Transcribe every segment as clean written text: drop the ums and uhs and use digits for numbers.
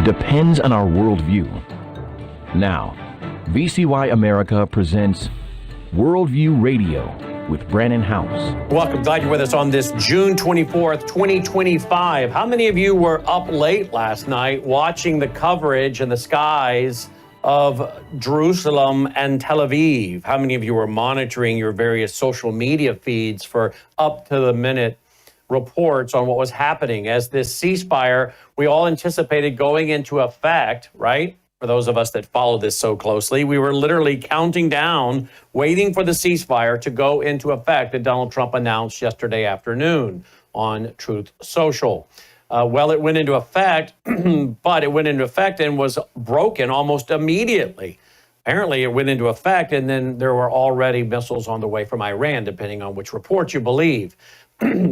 depends on our worldview. Now, VCY America presents Worldview Radio with Brannon House. Welcome. Glad you're with us on this June 24th, 2025. How many of you were up late last night watching the coverage in the skies of Jerusalem and Tel Aviv? How many of you were monitoring your various social media feeds for up-to-the-minute reports on what was happening as this ceasefire we all anticipated going into effect, right? For those of us that follow this so closely, we were literally counting down, waiting for the ceasefire to go into effect that Donald Trump announced yesterday afternoon on Truth Social. Well, it went into effect, but it went into effect and was broken almost immediately. Apparently, it went into effect, and then there were already missiles on the way from Iran, depending on which report you believe.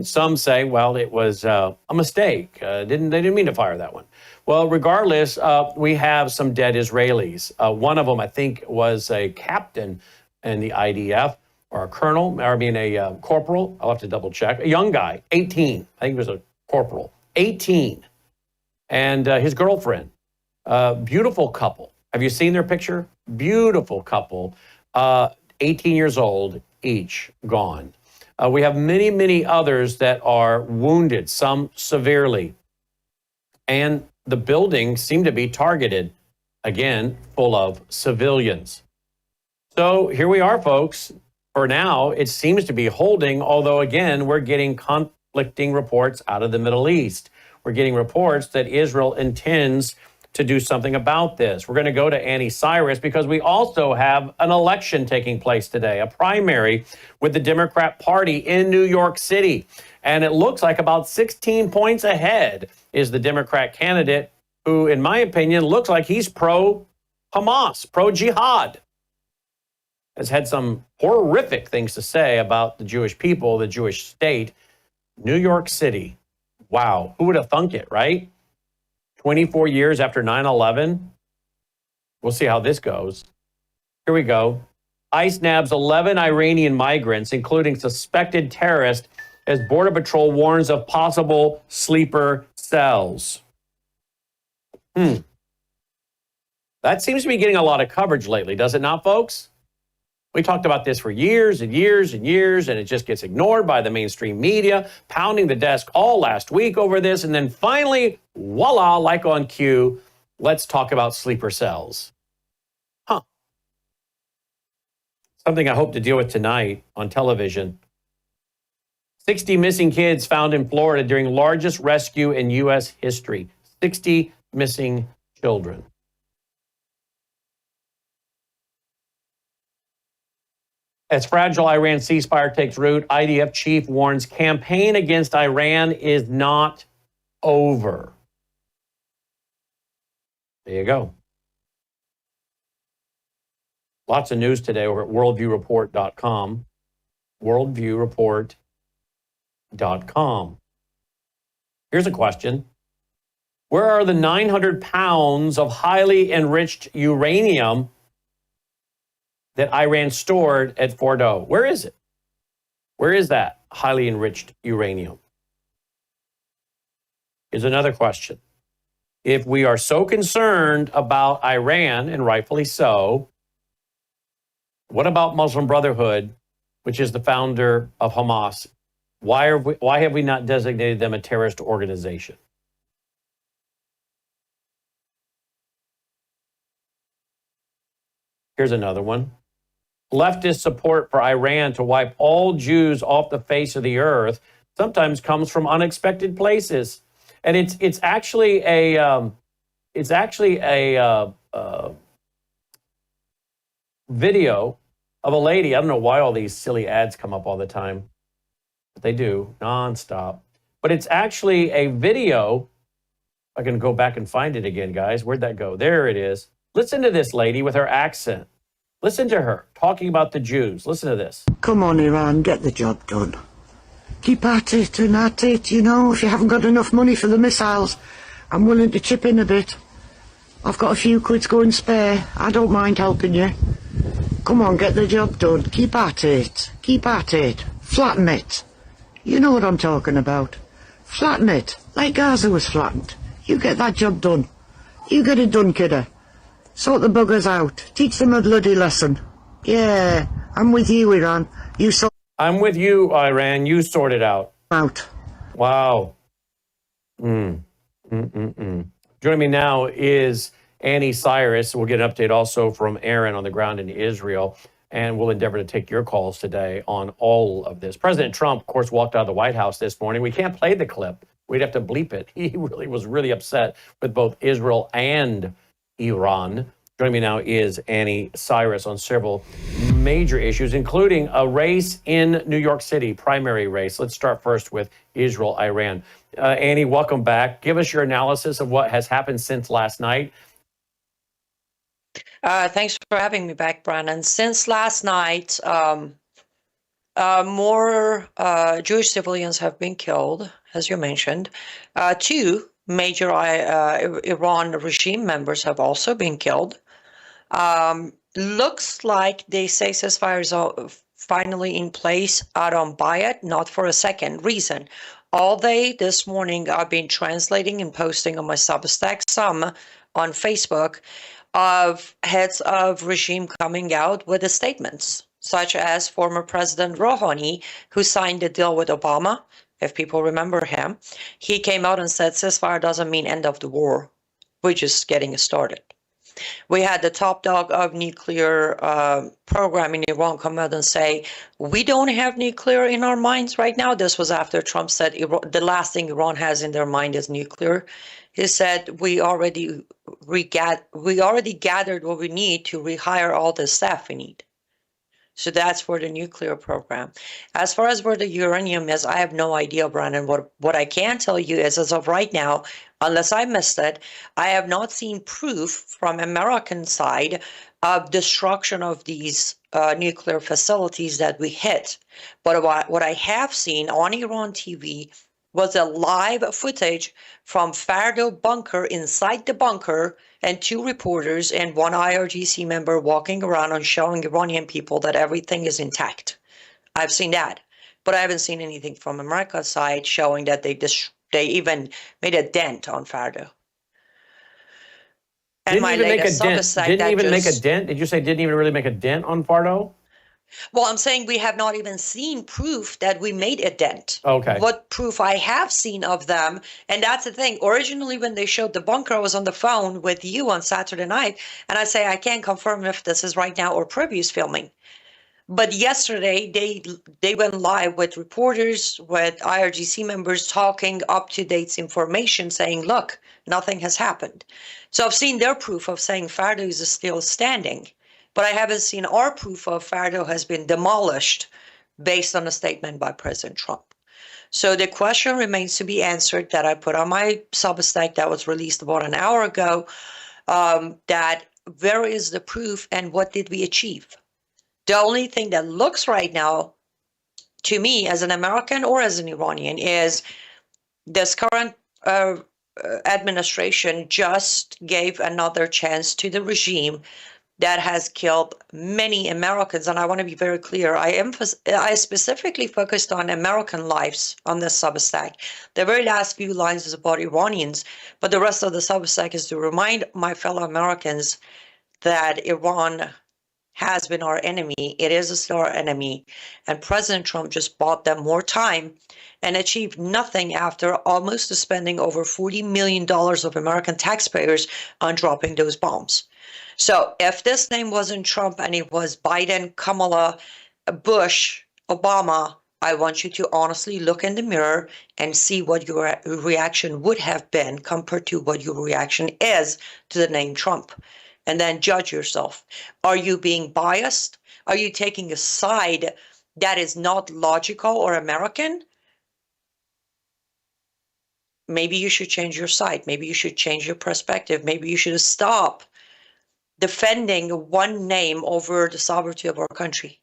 Some say, well, it was a mistake. They didn't mean to fire that one. Well, regardless, we have some dead Israelis. One of them, I think, was a captain in the IDF, or a colonel, or I mean a corporal. I'll have to double check. A young guy, 18. I think he was a corporal, 18. And his girlfriend, beautiful couple. Have you seen their picture? Beautiful couple, 18 years old, each gone. We have many, many others that are wounded, some severely. And the buildings seem to be targeted, again, full of civilians. So here we are, folks. For now, it seems to be holding, although, again, we're getting conflicting reports out of the Middle East. We're getting reports that Israel intends to do something about this. We're going to go to Annie Cyrus because we also have an election taking place today, a primary with the Democrat Party in New York City. And it looks like about 16 points ahead is the Democrat candidate who, in my opinion, looks like he's pro-Hamas, pro-Jihad. Has had some horrific things to say about the Jewish people, the Jewish state. New York City. Wow. Who would have thunk it, right? 24 years after 9/11. We'll see how this goes. Here we go. ICE nabs 11 Iranian migrants, including suspected terrorists, as Border Patrol warns of possible sleeper cells. That seems to be getting a lot of coverage lately, does it not, folks? We talked about this for years and years and years, and it just gets ignored by the mainstream media, pounding the desk all last week over this. And then finally, voila, like on cue, let's talk about sleeper cells. Something I hope to deal with tonight on television. 60 missing kids found in Florida during largest rescue in U.S. history. 60 missing children. As fragile Iran ceasefire takes root, IDF chief warns campaign against Iran is not over. There you go. Lots of news today over at worldviewreport.com. Worldviewreport.com. Here's a question. Where are the 900 pounds of highly enriched uranium that Iran stored at Fordo? Where is it? Where is that highly enriched uranium? Here's another question. If we are so concerned about Iran, and rightfully so, what about Muslim Brotherhood, which is the founder of Hamas? Why have we not designated them a terrorist organization? Here's another one. Leftist support for Iran to wipe all Jews off the face of the earth sometimes comes from unexpected places, and it's actually a video of a lady. I don't know why all these silly ads come up all the time, but they do nonstop. But it's actually a video. I can go back and find it again, guys. Where'd that go? There it is. Listen to this lady with her accent. Listen to her talking about the Jews. Listen to this. Come on, Iran, get the job done. Keep at it and at it, you know. If you haven't got enough money for the missiles, I'm willing to chip in a bit. I've got a few quid's going spare. I don't mind helping you. Come on, get the job done. Keep at it. Keep at it. Flatten it. You know what I'm talking about. Flatten it, like Gaza was flattened. You get that job done. You get it done, kidder. Sort the buggers out. Teach them a bloody lesson. Yeah, I'm with you, Iran. You sort I'm with you, Iran. You sort it out. out. Wow. Joining me now is Annie Cyrus. We'll get an update also from Aaron on the ground in Israel, and we'll endeavor to take your calls today on all of this. President Trump, of course, walked out of the White House this morning. We can't play the clip. We'd have to bleep it. He really was really upset with both Israel and Iran. Joining me now is Annie Cyrus on several major issues, including a race in New York City, primary race. Let's start first with Israel-Iran. Annie, welcome back. Give us your analysis of what has happened since last night. Thanks for having me back, Brandon. Since last night, more Jewish civilians have been killed, as you mentioned. Two major Iran regime members have also been killed. Looks like they say ceasefires are finally in place. I don't buy it, not for a second. Reason. All day this morning, I've been translating and posting on my Substack, some on Facebook, of heads of regime coming out with the statements, such as former President Rouhani, who signed a deal with Obama, if people remember him. He came out and said ceasefire doesn't mean end of the war. We're just getting started. We had the top dog of nuclear program in Iran come out and say, we don't have nuclear in our minds right now. This was after Trump said the last thing Iran has in their mind is nuclear. He said, we already gathered what we need to rehire all the staff we need. So that's for the nuclear program. As far as where the uranium is, I have no idea, Brandon. What I can tell you is, as of right now, unless I missed it, I have not seen proof from American side of destruction of these nuclear facilities that we hit. But what I have seen on Iran TV was a live footage from Fardo bunker, inside the bunker, and two reporters and one IRGC member walking around and showing Iranian people that everything is intact. I've seen that, but I haven't seen anything from America's side showing that they even made a dent on Fardo. And Didn't even make a dent. Did you say didn't even really make a dent on Fardo? Well, I'm saying we have not even seen proof that we made a dent. Okay. What proof I have seen of them, and that's the thing. Originally, when they showed the bunker, I was on the phone with you on Saturday night, and I say, I can't confirm if this is right now or previous filming. But yesterday, they went live with reporters, with IRGC members talking up-to-date information, saying, look, nothing has happened. So I've seen their proof of saying Fardo is still standing. But I haven't seen our proof of Fardo has been demolished based on a statement by President Trump. So the question remains to be answered that I put on my Substack that was released about an hour ago, that where is the proof and what did we achieve? The only thing that looks right now to me as an American or as an Iranian is this current administration just gave another chance to the regime that has killed many Americans. And I want to be very clear. I specifically focused on American lives on this Substack. The very last few lines is about Iranians, but the rest of the Substack is to remind my fellow Americans that Iran has been our enemy. It is still our enemy. And President Trump just bought them more time and achieved nothing after almost spending over $40 million of American taxpayers on dropping those bombs. So if this name wasn't Trump and it was Biden, Kamala, Bush, Obama, I want you to honestly look in the mirror and see what your reaction would have been compared to what your reaction is to the name Trump. And then judge yourself. Are you being biased? Are you taking a side that is not logical or American? Maybe you should change your side. Maybe you should change your perspective. Maybe you should stop defending one name over the sovereignty of our country.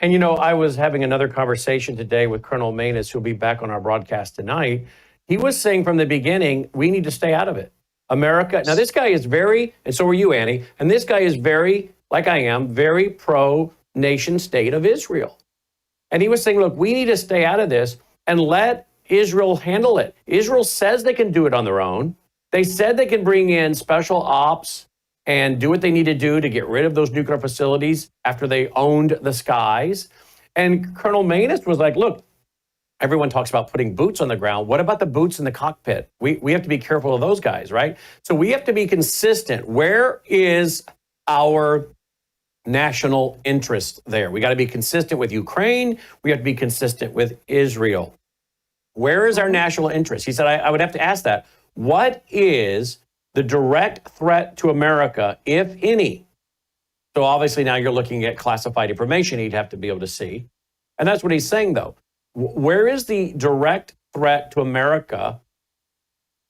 And, you know, I was having another conversation today with Colonel Manus, who'll be back on our broadcast tonight. He was saying from the beginning, we need to stay out of it. America. Now, this guy is very, and so are you, Annie, and this guy is very, like I am, very pro-nation state of Israel. And he was saying, look, we need to stay out of this and let Israel handle it. Israel says they can do it on their own. They said they can bring in special ops and do what they need to do to get rid of those nuclear facilities after they owned the skies. And Colonel Manus was like, look, everyone talks about putting boots on the ground. What about the boots in the cockpit? We have to be careful of those guys, right? So we have to be consistent. Where is our national interest there? We got to be consistent with Ukraine. We have to be consistent with Israel. Where is our national interest? He said, I would have to ask that. What is the direct threat to America, if any? So obviously now you're looking at classified information he'd have to be able to see. And that's what he's saying, though. Where is the direct threat to America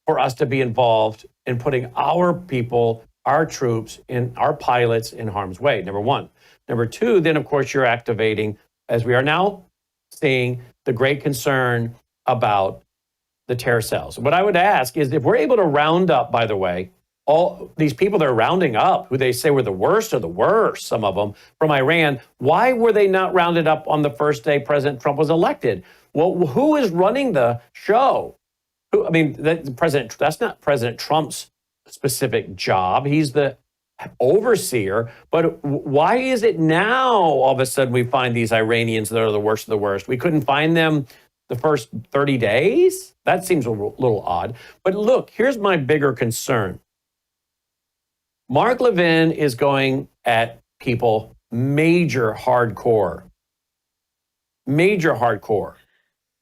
for us to be involved in putting our people, our troops, our pilots in harm's way? Number one. Number two, then, of course, you're activating, as we are now seeing, the great concern about the terror cells. What I would ask is if we're able to round up, by the way, all these people they're rounding up, who they say were the worst of the worst, some of them, from Iran, why were they not rounded up on the first day President Trump was elected? Well, who is running the show? That's not President Trump's specific job. He's the overseer. But why is it now all of a sudden we find these Iranians that are the worst of the worst? We couldn't find them the first 30 days? That seems a little odd. But look, here's my bigger concern. Mark Levin is going at people major hardcore.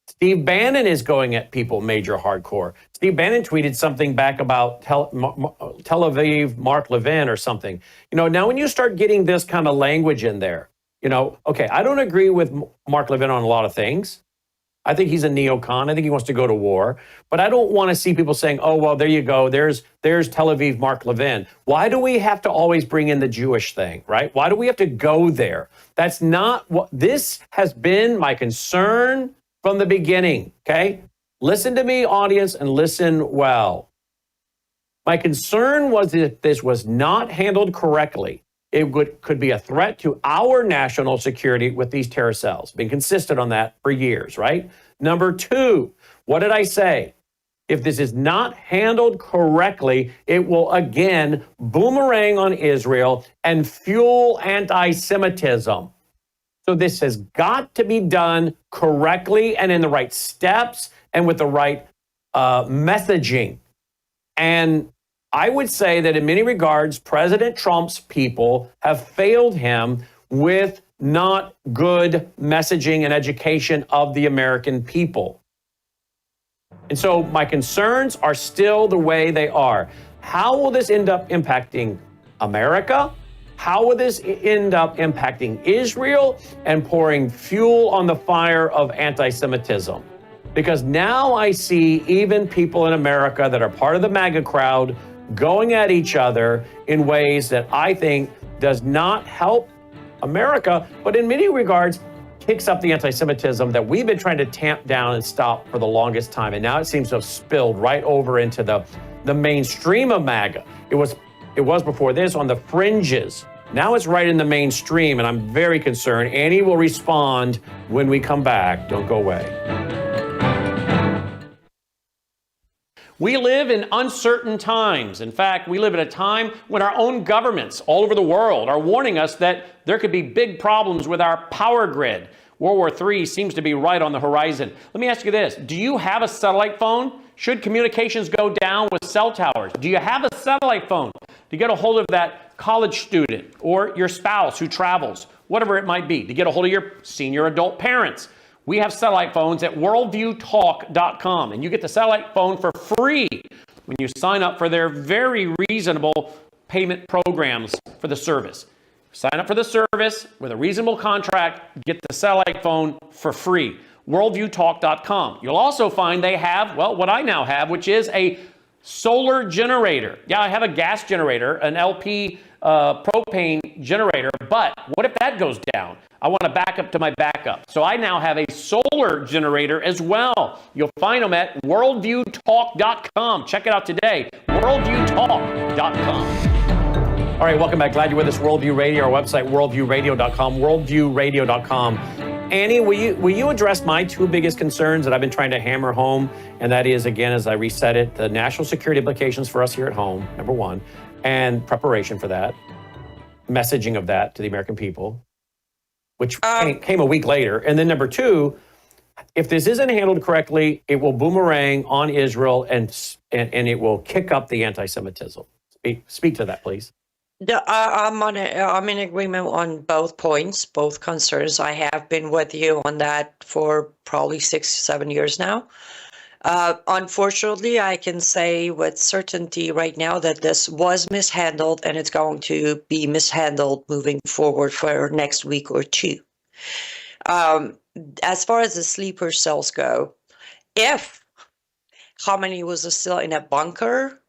Steve Bannon is going at people major hardcore. Steve Bannon tweeted something back about Tel Aviv Mark Levin or something. Now when you start getting this kind of language in there, okay, I don't agree with Mark Levin on a lot of things. I think he's a neocon. I think he wants to go to war. But I don't want to see people saying, oh, well, there you go. There's Tel Aviv Mark Levin. Why do we have to always bring in the Jewish thing, right? Why do we have to go there? That's not what this has been my concern from the beginning, okay? Listen to me, audience, and listen well. My concern was that if this was not handled correctly, it could be a threat to our national security with these terror cells. Been consistent on that for years, right? Number two, what did I say? If this is not handled correctly, it will again boomerang on Israel and fuel anti-Semitism. So this has got to be done correctly and in the right steps and with the right messaging. And I would say that in many regards, President Trump's people have failed him with not good messaging and education of the American people. And so my concerns are still the way they are. How will this end up impacting America? How will this end up impacting Israel and pouring fuel on the fire of anti-Semitism? Because now I see even people in America that are part of the MAGA crowd going at each other in ways that I think does not help America, but in many regards kicks up the anti-Semitism that we've been trying to tamp down and stop for the longest time. And now it seems to have spilled right over into the mainstream of MAGA. It was before this on the fringes. Now it's right in the mainstream, and I'm very concerned. Annie will respond when we come back. Don't go away. We live in uncertain times. In fact, we live at a time when our own governments all over the world are warning us that there could be big problems with our power grid. World War III seems to be right on the horizon. Let me ask you this. Do you have a satellite phone? Should communications go down with cell towers? Do you have a satellite phone to get a hold of that college student or your spouse who travels, whatever it might be, to get a hold of your senior adult parents? We have satellite phones at worldviewtalk.com, and you get the satellite phone for free when you sign up for their very reasonable payment programs for the service. Sign up for the service with a reasonable contract, get the satellite phone for free. Worldviewtalk.com. You'll also find they have, well, what I now have, which is a solar generator. Yeah, I have a gas generator, an LP propane generator, but what if that goes down? I want to back up to my backup. So I now have a solar generator as well. You'll find them at worldviewtalk.com. Check it out today, worldviewtalk.com. All right, welcome back. Glad you're with us, Worldview Radio, our website, worldviewradio.com, worldviewradio.com. Annie, will you address my two biggest concerns that I've been trying to hammer home? And that is, again, as I reset it, the national security implications for us here at home, number one, and preparation for that, messaging of that to the American people, which came a week later. And then number two, if this isn't handled correctly, it will boomerang on Israel and it will kick up the anti-Semitism. Speak to that, please. I'm in agreement on both points, both concerns. I have been with you on that for probably 6-7 years now. Unfortunately, I can say with certainty right now that this was mishandled and it's going to be mishandled moving forward for next week or two. As far as the sleeper cells go, if Khamenei was still in a bunker,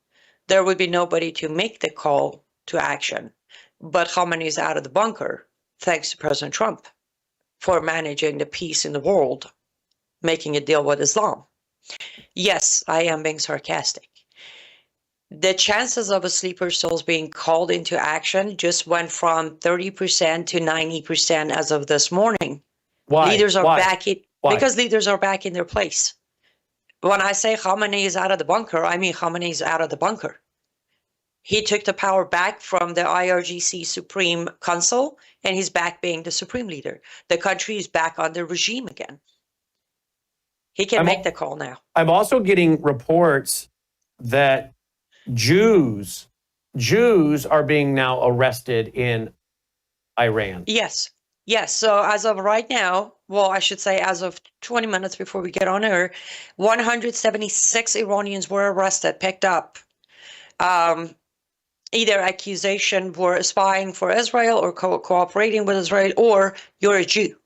there would be nobody to make the call to action. But Khamenei is out of the bunker, thanks to President Trump for managing the peace in the world, making a deal with Islam. Yes, I am being sarcastic. The chances of a sleeper cells being called into action just went from 30% to 90% as of this morning. Why? Leaders are Why? back in, Why? because leaders are back in their place. When I say Khamenei is out of the bunker, I mean Khamenei is out of the bunker. He took the power back from the IRGC Supreme Council, and he's back being the supreme leader. The country is back under regime again. He can make the call now. I'm also getting reports that Jews are being now arrested in Iran. Yes. Yes. So as of right now, well, I should say as of 20 minutes before we get on air, 176 Iranians were arrested, picked up. Either accusation for spying for Israel or cooperating with Israel, or you're a Jew.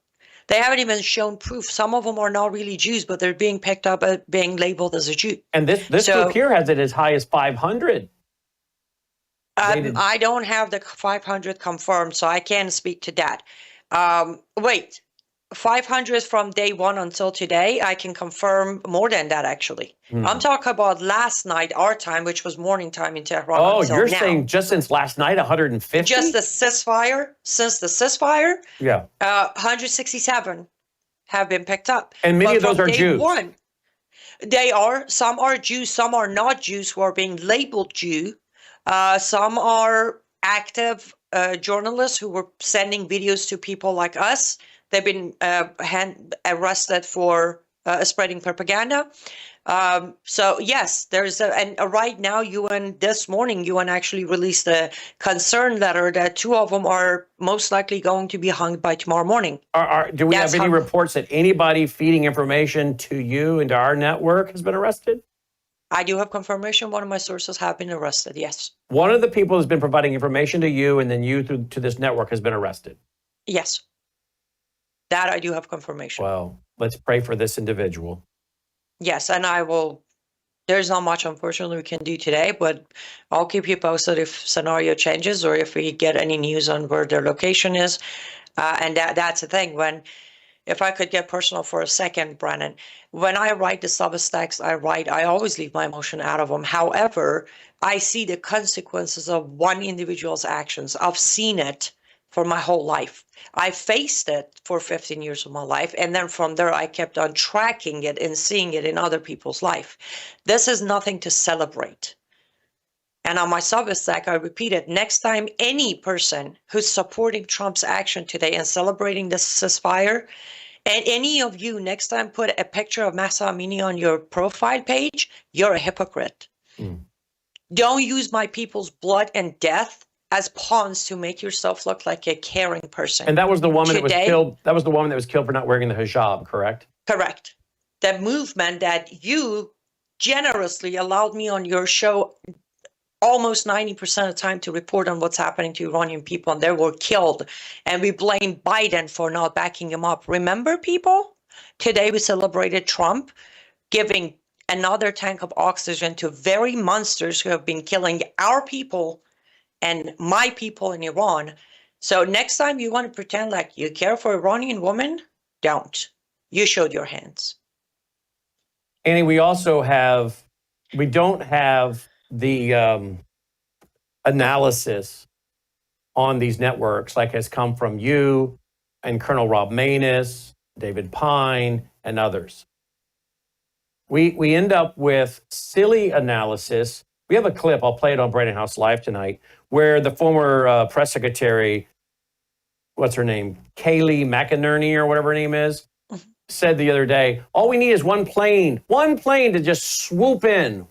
They haven't even shown proof. Some of them are not really Jews, but they're being picked up as being labeled as a Jew. And this group here has it as high as 500. I don't have the 500 confirmed, so I can't speak to that. Wait, 500 from day one until today. I can confirm more than that, actually. I'm talking about last night, our time, which was morning time in Tehran. Oh, you're saying just since last night, 150? Just the ceasefire, since the ceasefire, yeah, 167 have been picked up. And many of those are Jews. They are. Some are Jews, some are not Jews who are being labeled Jew. Some are active journalists who were sending videos to people like us. They've been arrested for spreading propaganda. So yes, there's and right now this morning, UN actually released a concern letter that 2 of them are most likely going to be hung by tomorrow morning. Do we have any reports that anybody feeding information to you and to our network has been arrested? I do have confirmation. One of my sources have been arrested, yes. One of the people who's been providing information to you and then you to this network has been arrested? Yes. That I do have confirmation. Well, let's pray for this individual. Yes, and I will. There's not much, unfortunately, we can do today, but I'll keep you posted if scenario changes or if we get any news on where their location is. And that's the thing. If I could get personal for a second, Brennan, when I write the Substacks I always leave my emotion out of them. However, I see the consequences of one individual's actions. I've seen it for my whole life. I faced it for 15 years of my life. And then from there, I kept on tracking it and seeing it in other people's life. This is nothing to celebrate. And on my Substack, I repeat it. Next time, any person who's supporting Trump's action today and celebrating this ceasefire, and any of you next time put a picture of Mahsa Amini on your profile page, you're a hypocrite. Don't use my people's blood and death as pawns to make yourself look like a caring person. And that was the woman that was killed. That was the woman that was killed for not wearing the hijab, correct? Correct. The movement that you generously allowed me on your show almost 90% of the time to report on what's happening to Iranian people, and they were killed. And we blame Biden for not backing him up. Remember, people? Today we celebrated Trump giving another tank of oxygen to very monsters who have been killing our people and my people in Iran. So next time you want to pretend like you care for Iranian women, don't. You showed your hands. Annie, we don't have the analysis on these networks like has come from you and Colonel Rob Manus David Pine, and others. We end up with silly analysis. We have a clip, I'll play it on Brandon House Live tonight, where the former press secretary, what's her name, Kayleigh McInerney or whatever her name is, said the other day, all we need is one plane to just swoop in,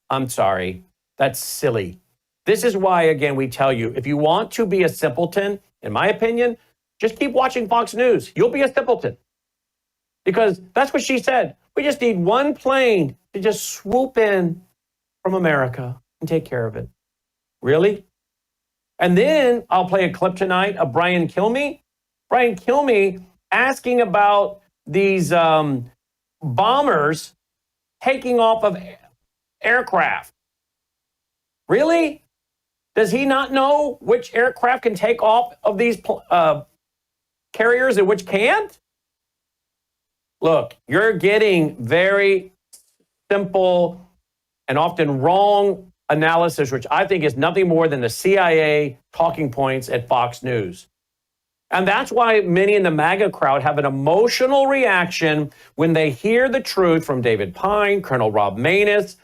I'm sorry, that's silly. This is why, again, we tell you, if you want to be a simpleton, in my opinion, just keep watching Fox News. You'll be a simpleton. Because that's what she said. We just need one plane to just swoop in from America and take care of it. Really? And then I'll play a clip tonight of Brian Kilmeade. Brian Kilmeade asking about these bombers taking off of aircraft. Really? Does he not know which aircraft can take off of these carriers and which can't? Look, you're getting very simple and often wrong analysis, which I think is nothing more than the CIA talking points at Fox News. And that's why many in the MAGA crowd have an emotional reaction when they hear the truth from David Pine, Colonel Rob Maness,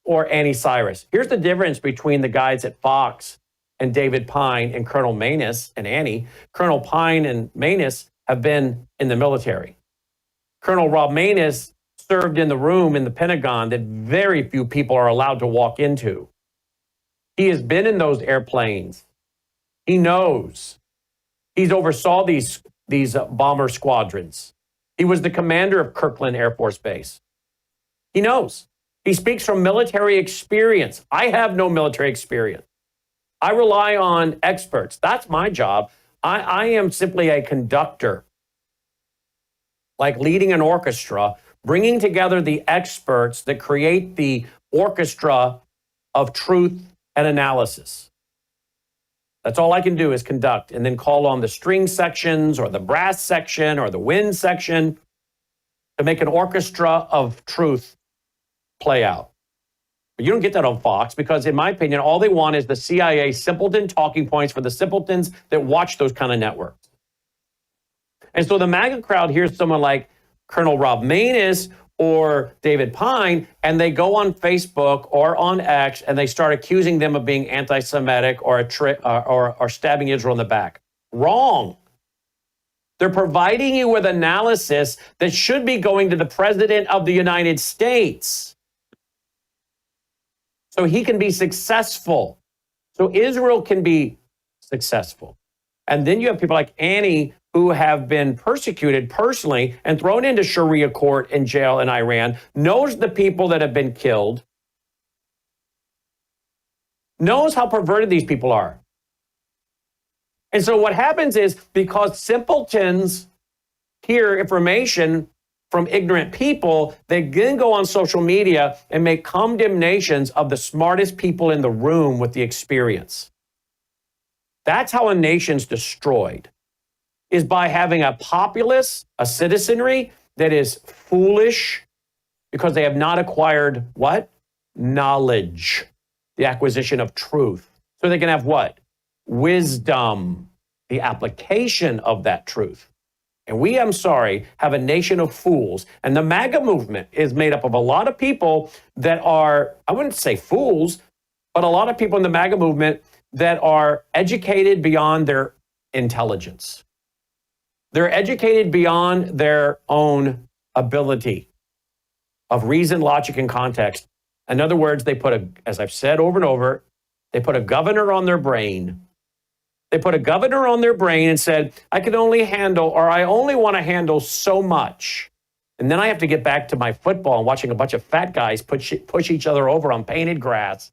or Annie Cyrus. Here's the difference between the guys at Fox and David Pine and Colonel Maness and Annie. Colonel Pine and Maness have been in the military. Colonel Rob Maness served in the room in the Pentagon that very few people are allowed to walk into. He has been in those airplanes. He knows. He's oversaw these bomber squadrons. He was the commander of Kirkland Air Force Base. He knows. He speaks from military experience. I have no military experience. I rely on experts. That's my job. I am simply a conductor, like leading an orchestra, bringing together the experts that create the orchestra of truth and analysis. That's all I can do is conduct and then call on the string sections or the brass section or the wind section to make an orchestra of truth play out. But you don't get that on Fox because, in my opinion, all they want is the CIA simpleton talking points for the simpletons that watch those kind of networks. And so the MAGA crowd hears someone like Colonel Rob Maness or David Pine, and they go on Facebook or on X, and they start accusing them of being anti-Semitic or stabbing Israel in the back. Wrong. They're providing you with analysis that should be going to the President of the United States so he can be successful, so Israel can be successful. And then you have people like Annie who have been persecuted personally and thrown into Sharia court and jail in Iran, knows the people that have been killed, knows how perverted these people are. And so what happens is, because simpletons hear information from ignorant people, they then go on social media and make condemnations of the smartest people in the room with the experience. That's how a nation's destroyed, is by having a populace, a citizenry that is foolish because they have not acquired what? Knowledge, the acquisition of truth. So they can have what? Wisdom, the application of that truth. And we, I'm sorry, have a nation of fools. And the MAGA movement is made up of a lot of people that are, I wouldn't say fools, but a lot of people in the MAGA movement that are educated beyond their intelligence. They're educated beyond their own ability of reason, logic, and context. In other words, they put as I've said over and over, they put a governor on their brain. They put a governor on their brain and said, I can only handle, or I only want to handle so much. And then I have to get back to my football and watching a bunch of fat guys push each other over on painted grass.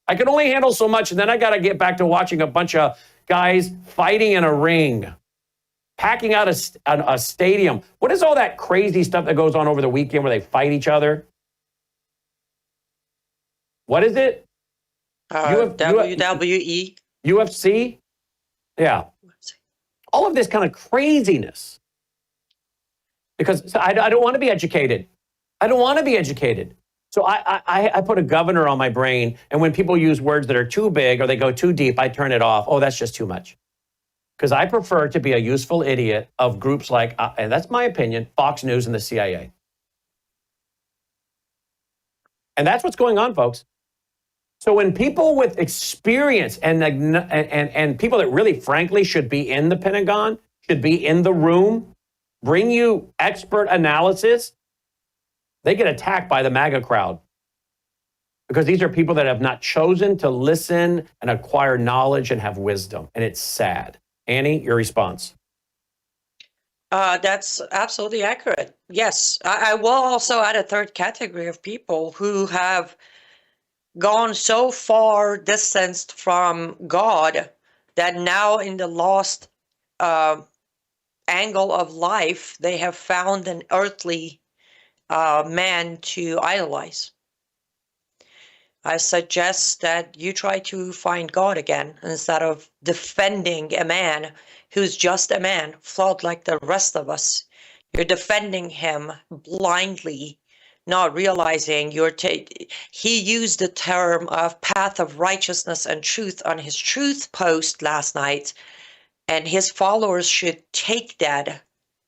I can only handle so much, and then I got to get back to watching a bunch of guys fighting in a ring, packing out a stadium. What is all that crazy stuff that goes on over the weekend where they fight each other? What is it? WWE. UFC? Yeah. All of this kind of craziness. Because I don't want to be educated. I don't want to be educated. So I put a governor on my brain, and when people use words that are too big or they go too deep, I turn it off. Oh, that's just too much. because I prefer to be a useful idiot of groups like, and that's my opinion, Fox News and the CIA. And that's what's going on, folks. So when people with experience and people that really, frankly, should be in the Pentagon, should be in the room, bring you expert analysis, they get attacked by the MAGA crowd. Because these are people that have not chosen to listen and acquire knowledge and have wisdom. And it's sad. Annie, your response. That's absolutely accurate. Yes, I will also add a third category of people who have gone so far distanced from God that now in the lost angle of life, they have found an earthly man to idolize. I suggest that you try to find God again instead of defending a man who's just a man, flawed like the rest of us. You're defending him blindly, not realizing he used the term of path of righteousness and truth on his truth post last night, and his followers should take that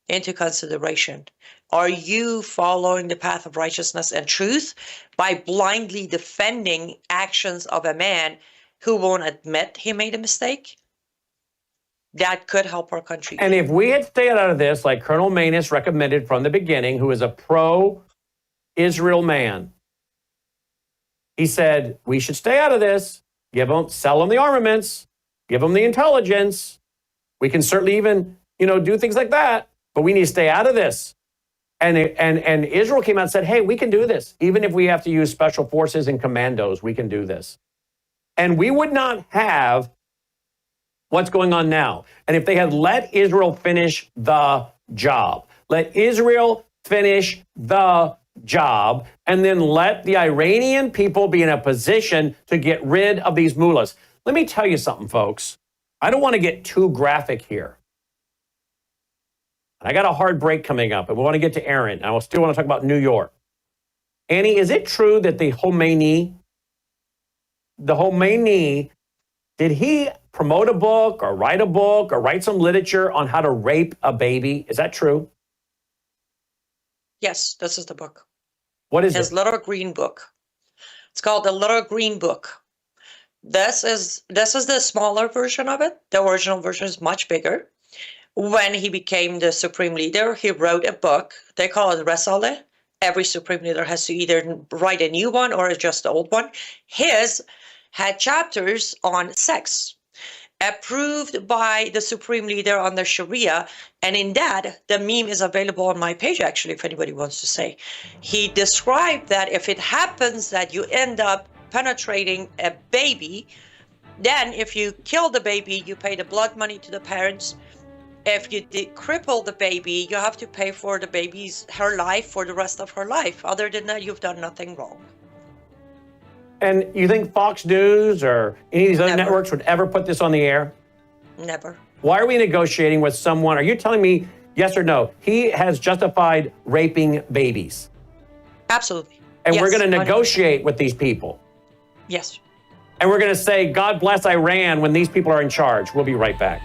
into consideration. Are you following the path of righteousness and truth by blindly defending actions of a man who won't admit he made a mistake? That could help our country. And if we had stayed out of this, like Colonel Manus recommended from the beginning, who is a pro-Israel man, he said, we should stay out of this, sell them the armaments, give them the intelligence. We can certainly even, do things like that, but we need to stay out of this. And Israel came out and said, hey, we can do this. Even if we have to use special forces and commandos, we can do this. And we would not have what's going on now. And if they had let Israel finish the job, and then let the Iranian people be in a position to get rid of these mullahs. Let me tell you something, folks. I don't want to get too graphic here. I got a hard break coming up, and we want to get to Aaron. I still want to talk about New York. Annie, is it true that the Khomeini, did he promote a book or write some literature on how to rape a baby? Is that true? Yes, this is the book. What is his it? little green book. It's called the Little Green Book. This is the smaller version of it. The original version is much bigger. When he became the supreme leader, he wrote a book. They call it Resale. Every supreme leader has to either write a new one or adjust the old one. His had chapters on sex, approved by the supreme leader under Sharia. And in that, the meme is available on my page, actually, if anybody wants to say. He described that if it happens that you end up penetrating a baby, then if you kill the baby, you pay the blood money to the parents. If you cripple the baby, you have to pay for her life for the rest of her life. Other than that, you've done nothing wrong. And you think Fox News or any of these other networks would ever put this on the air? Never. Why are we negotiating with someone? Are you telling me, yes or no, he has justified raping babies? Absolutely. And yes, we're going to 100%. negotiate with these people? Yes. And we're going to say, God bless Iran when these people are in charge. We'll be right back.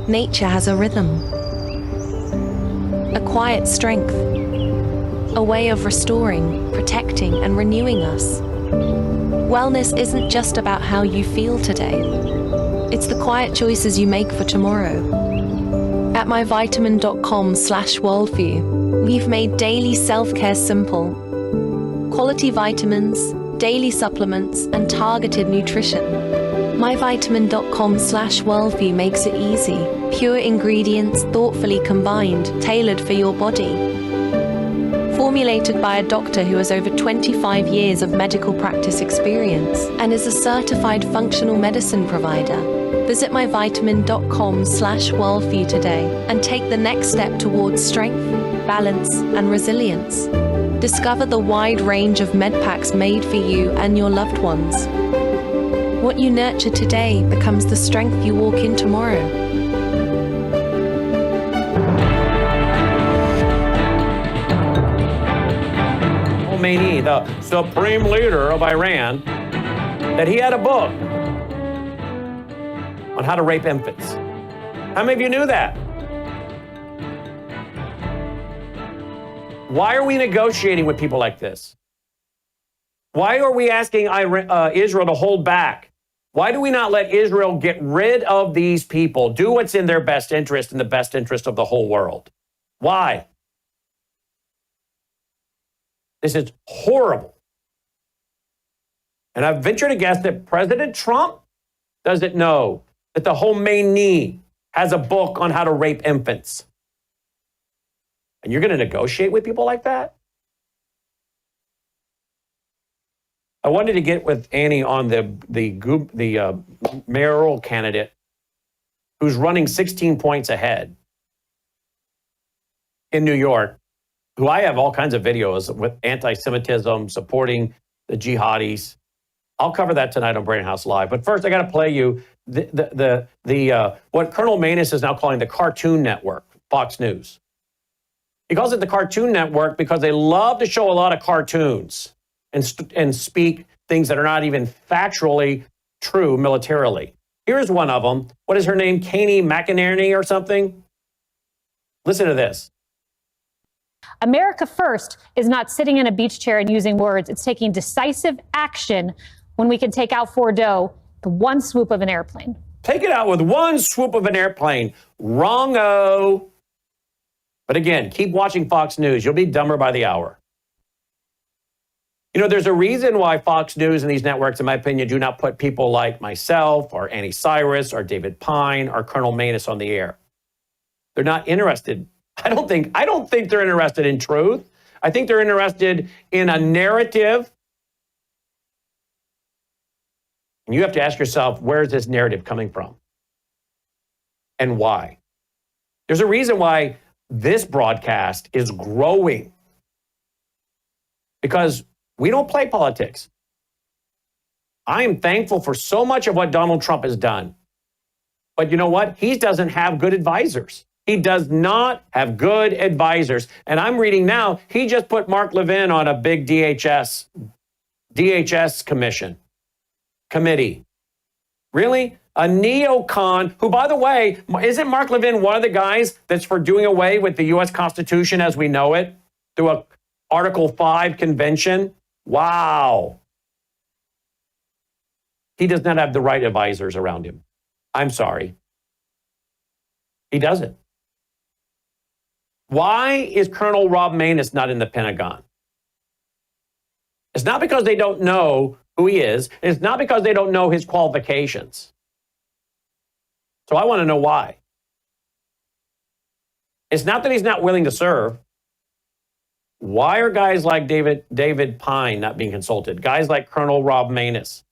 Nature has a rhythm, a quiet strength, a way of restoring, protecting, and renewing us. Wellness isn't just about how you feel today. It's the quiet choices you make for tomorrow. At myvitamin.com/worldview, we've made daily self-care simple. Quality vitamins, daily supplements, and targeted nutrition. myvitamin.com/worldview makes it easy. Pure ingredients thoughtfully combined, tailored for your body. Formulated by a doctor who has over 25 years of medical practice experience and is a certified functional medicine provider. Visit myvitamin.com/worldview today and take the next step towards strength, balance, and resilience. Discover the wide range of med packs made for you and your loved ones. What you nurture today becomes the strength you walk in tomorrow. Khomeini, the supreme leader of Iran, that he had a book on how to rape infants. How many of you knew that? Why are we negotiating with people like this? Why are we asking Israel to hold back? Why do we not let Israel get rid of these people, do what's in their best interest and the best interest of the whole world? Why? This is horrible. And I venture to guess that President Trump doesn't know that the Khomeini has a book on how to rape infants. And you're going to negotiate with people like that? I wanted to get with Annie on the mayoral candidate who's running 16 points ahead in New York, who I have all kinds of videos with anti-Semitism, supporting the jihadis. I'll cover that tonight on Brain House Live. But first, I got to play you what Colonel Manus is now calling the Cartoon Network, Fox News. He calls it the Cartoon Network because they love to show a lot of cartoons and speak things that are not even factually true militarily. Here's one of them. What is her name? Caney McInerney or something? Listen to this. America First is not sitting in a beach chair and using words. It's taking decisive action when we can take out Fordo with one swoop of an airplane. Take it out with one swoop of an airplane. Wrong-o. But again, keep watching Fox News. You'll be dumber by the hour. You know, there's a reason why Fox News and these networks, in my opinion, do not put people like myself or Annie Cyrus or David Pine or Colonel Manus on the air. They're not interested. I don't think they're interested in truth. I think they're interested in a narrative. And you have to ask yourself, where is this narrative coming from? And why? There's a reason why this broadcast is growing. Because we don't play politics. I am thankful for so much of what Donald Trump has done. But you know what? He doesn't have good advisors. He does not have good advisors. And I'm reading now, he just put Mark Levin on a big DHS committee. Really? A neocon who, by the way, isn't Mark Levin one of the guys that's for doing away with the U.S. Constitution as we know it through a Article 5 convention? Wow. He does not have the right advisors around him. I'm sorry. He doesn't. Why is Colonel Rob Manus not in the Pentagon? It's not because they don't know who he is. It's not because they don't know his qualifications. So I want to know why. It's not that he's not willing to serve. Why are guys like David Pine not being consulted? Guys like Colonel Rob Manus?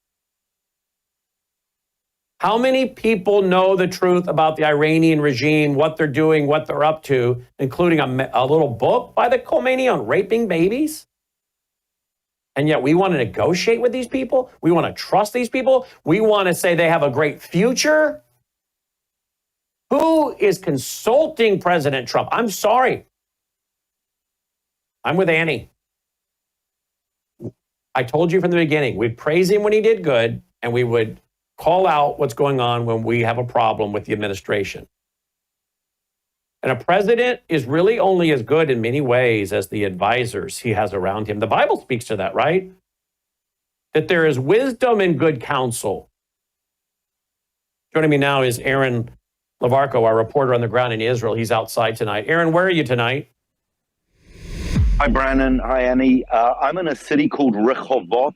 How many people know the truth about the Iranian regime, what they're doing, what they're up to, including a little book by the Khomeini on raping babies? And yet we want to negotiate with these people? We want to trust these people? We want to say they have a great future? Who is consulting President Trump? I'm sorry. I'm with Annie. I told you from the beginning, we'd praise him when he did good, and we would call out what's going on when we have a problem with the administration. And a president is really only as good in many ways as the advisors he has around him. The Bible speaks to that, right? That there is wisdom in good counsel. Joining me now is Aaron Lavarco, our reporter on the ground in Israel. He's outside tonight. Aaron, where are you tonight? Hi, Brandon. Hi, Annie. I'm in a city called Rehovot,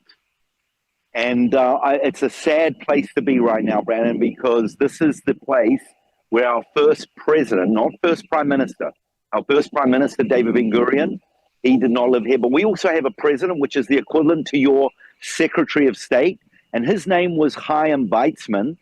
and it's a sad place to be right now, Brandon, because this is the place where our first president, not first prime minister, our first prime minister, David Ben-Gurion, he did not live here. But we also have a president, which is the equivalent to your Secretary of State, and his name was Chaim Weizmann.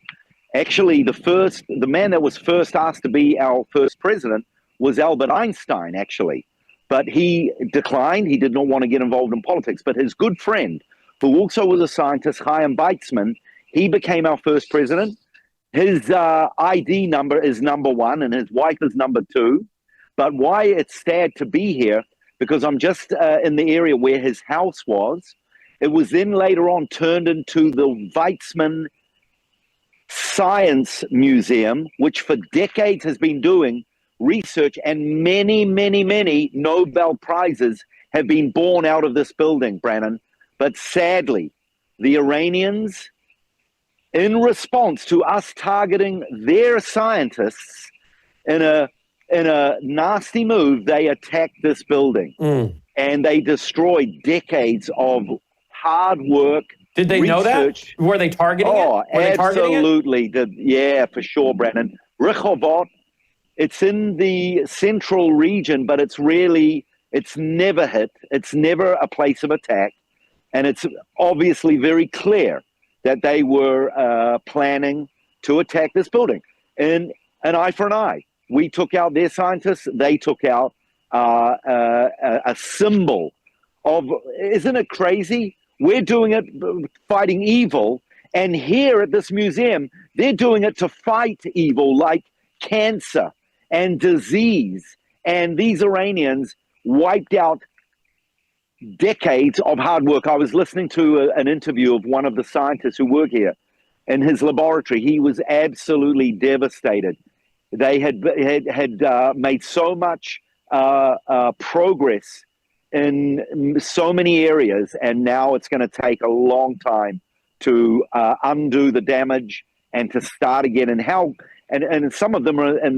Actually, the man that was first asked to be our first president was Albert Einstein, actually. But he declined. He did not want to get involved in politics. But his good friend, who also was a scientist, Chaim Weizmann, he became our first president. His ID number is number 1 and his wife is number 2. But why it's sad to be here, because I'm just in the area where his house was. It was then later on turned into the Weizmann Science Museum, which for decades has been doing research, and many, many, many Nobel Prizes have been born out of this building, Brannon. But sadly, the Iranians, in response to us targeting their scientists in a nasty move, they attacked this building and they destroyed decades of hard work. Did they know that? Were they targeting it? Oh, absolutely. Yeah, for sure, Brannon. Rehovot, it's in the central region, but it's never hit. It's never a place of attack. And it's obviously very clear that they were planning to attack this building. And an eye for an eye. We took out their scientists. They took out a symbol of, isn't it crazy? We're doing it fighting evil. And here at this museum, they're doing it to fight evil like cancer and disease. And these Iranians wiped out decades of hard work. I was listening to an interview of one of the scientists who work here in his laboratory. He was absolutely devastated. They had made so much progress in so many areas, and now it's going to take a long time to undo the damage and to start again. And some of them are in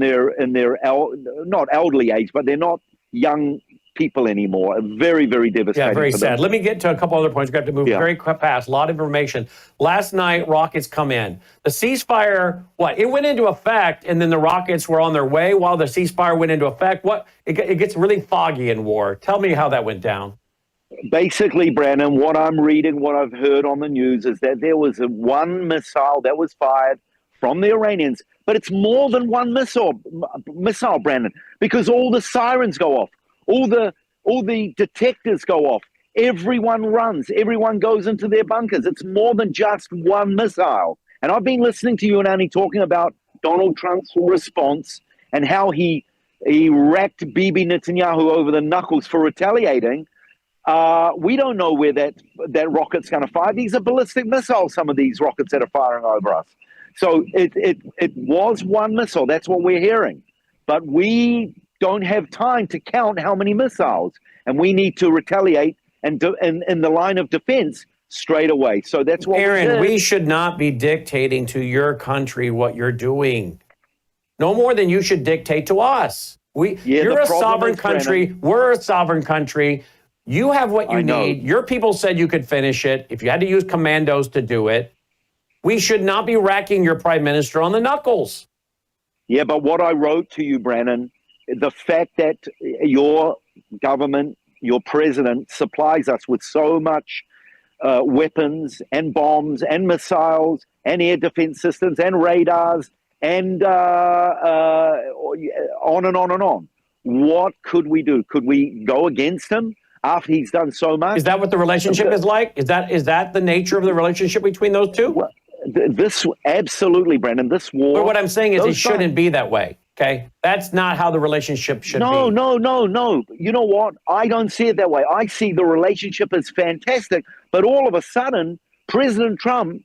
their not elderly age, but they're not young people anymore. Very, very devastating. Yeah, very for sad. them. Let me get to a couple other points. We've got to move very fast. A lot of information. Last night, rockets come in. The ceasefire, it went into effect, and then the rockets were on their way while the ceasefire went into effect. It gets really foggy in war. Tell me how that went down. Basically, Brandon, what I'm reading, what I've heard on the news is that there was one missile that was fired from the Iranians, but it's more than one missile, Brandon, because all the sirens go off. All the detectors go off. Everyone runs. Everyone goes into their bunkers. It's more than just one missile. And I've been listening to you and Annie talking about Donald Trump's response and how he racked Bibi Netanyahu over the knuckles for retaliating. We don't know where that rocket's going to fire. These are ballistic missiles, some of these rockets that are firing over us. So it was one missile. That's what we're hearing. But we don't have time to count how many missiles, and we need to retaliate and in the line of defense straight away. So that's what Aaron, we should not be dictating to your country what you're doing. No more than you should dictate to us. You're a sovereign country. Brandon, we're a sovereign country. You have what you need. Your people said you could finish it. If you had to use commandos to do it, we should not be racking your prime minister on the knuckles. Yeah, but what I wrote to you, Brannon, the fact that your government, your president, supplies us with so much weapons and bombs and missiles and air defense systems and radars and on and on and on. What could we do? Could we go against him after he's done so much? Is that what the relationship is like? Is that the nature of the relationship between those two? Well, this absolutely, Brandon. This war. But what I'm saying is, it shouldn't be that way. Okay, that's not how the relationship should be. No. You know what? I don't see it that way. I see the relationship as fantastic, but all of a sudden, President Trump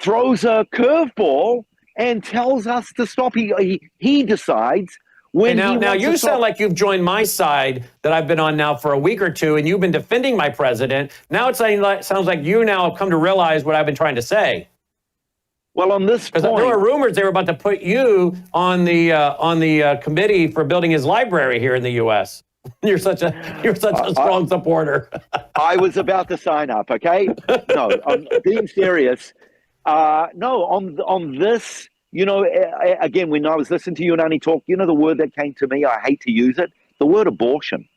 throws a curveball and tells us to stop. He decides when. And now you sound like you've joined my side that I've been on now for a week or two, and you've been defending my president. Now it sounds like you now have come to realize what I've been trying to say. Well, on this point, there were rumors they were about to put you on the committee for building his library here in the U.S. You're such a strong supporter. I was about to sign up. Okay, no, I'm being serious. No, on this, again, when I was listening to you and Annie talk, the word that came to me, I hate to use it, the word abortion.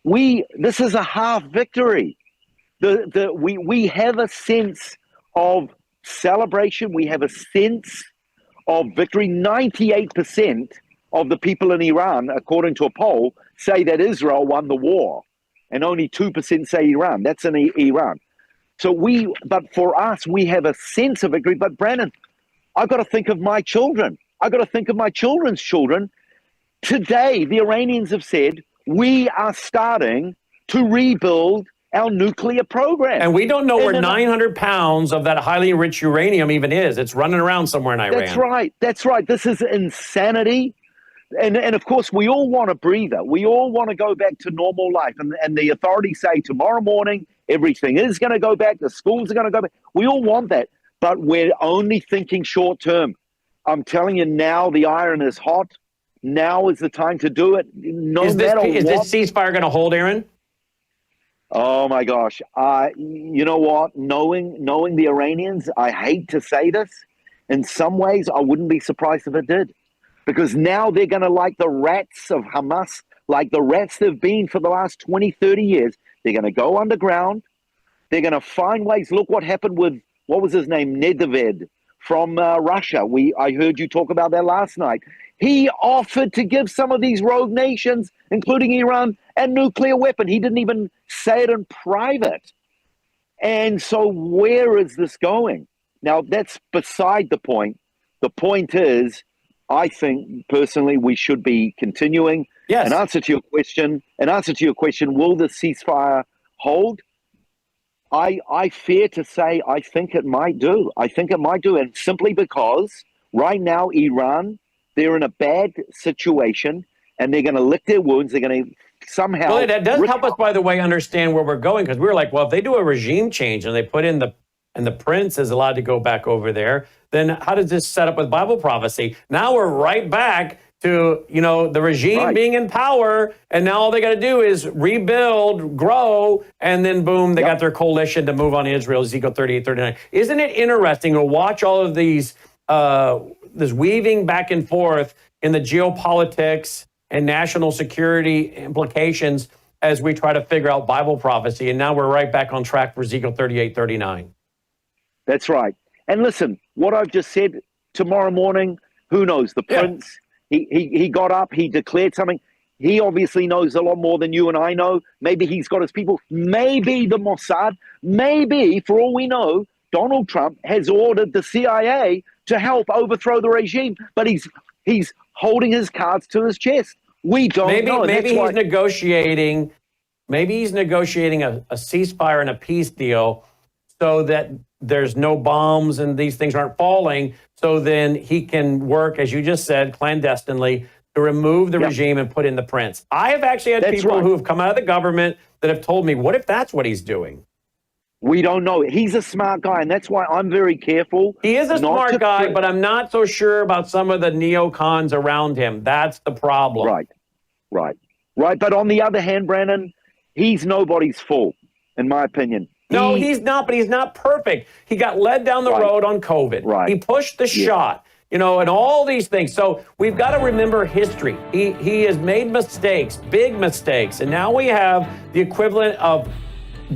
This is a half victory. We have a sense of celebration. We have a sense of victory. 98% of the people in Iran, according to a poll, say that Israel won the war, and only 2% say Iran. That's in Iran. But for us, we have a sense of victory. But Brandon, I've got to think of my children. I've got to think of my children's children. Today, the Iranians have said, we are starting to rebuild our nuclear program. And we don't know where 900 pounds of that highly enriched uranium even is. It's running around somewhere in Iran. That's right. That's right. This is insanity. And of course, we all want a breather. We all want to go back to normal life. And the authorities say tomorrow morning, everything is going to go back. The schools are going to go back. We all want that. But we're only thinking short term. I'm telling you now, the iron is hot. Now is the time to do it. Is this ceasefire going to hold, Aaron? Oh my gosh. You know what? Knowing the Iranians, I hate to say this. In some ways, I wouldn't be surprised if it did. Because now they're going to, like the rats of Hamas, like the rats they've been for the last 20, 30 years, they're going to go underground. They're going to find ways. Look what happened with, what was his name? Nedved from Russia. I heard you talk about that last night. He offered to give some of these rogue nations, including Iran, a nuclear weapon. He didn't even say it in private. And so where is this going? Now, that's beside the point. The point is, I think, personally, we should be continuing. Yes. In answer to your question, will the ceasefire hold? I fear to say I think it might do. And simply because right now, Iran, they're in a bad situation, and they're going to lick their wounds. They're going to somehow... Well, that does help us, by the way, understand where we're going, because we were like, well, if they do a regime change and they put in the prince is allowed to go back over there, then how does this set up with Bible prophecy? Now we're right back to, the regime being in power, and now all they got to do is rebuild, grow, and then boom, they got their coalition to move on Israel, Ezekiel 38, 39. Isn't it interesting to watch all of these, this weaving back and forth in the geopolitics and national security implications as we try to figure out Bible prophecy, and now we're right back on track for Ezekiel 38, 39. That's right. And listen, what I've just said, tomorrow morning, who knows? The prince, he got up, he declared something. He obviously knows a lot more than you and I know. Maybe he's got his people. Maybe the Mossad, maybe, for all we know, Donald Trump has ordered the CIA to help overthrow the regime. But he's holding his cards to his chest. We don't know. Maybe he's negotiating. Maybe he's negotiating a ceasefire and a peace deal so that there's no bombs and these things aren't falling. So then he can work, as you just said, clandestinely to remove the regime and put in the prince. I have actually had people who have come out of the government that have told me, what if that's what he's doing? We don't know. He's a smart guy, and that's why I'm very careful. He is a smart guy, but I'm not so sure about some of the neocons around him. That's the problem. Right. But on the other hand, Brandon, he's nobody's fool, in my opinion. No, he's not, but he's not perfect. He got led down the road on COVID. Right. He pushed the shot, and all these things. So we've got to remember history. He has made mistakes, big mistakes, and now we have the equivalent of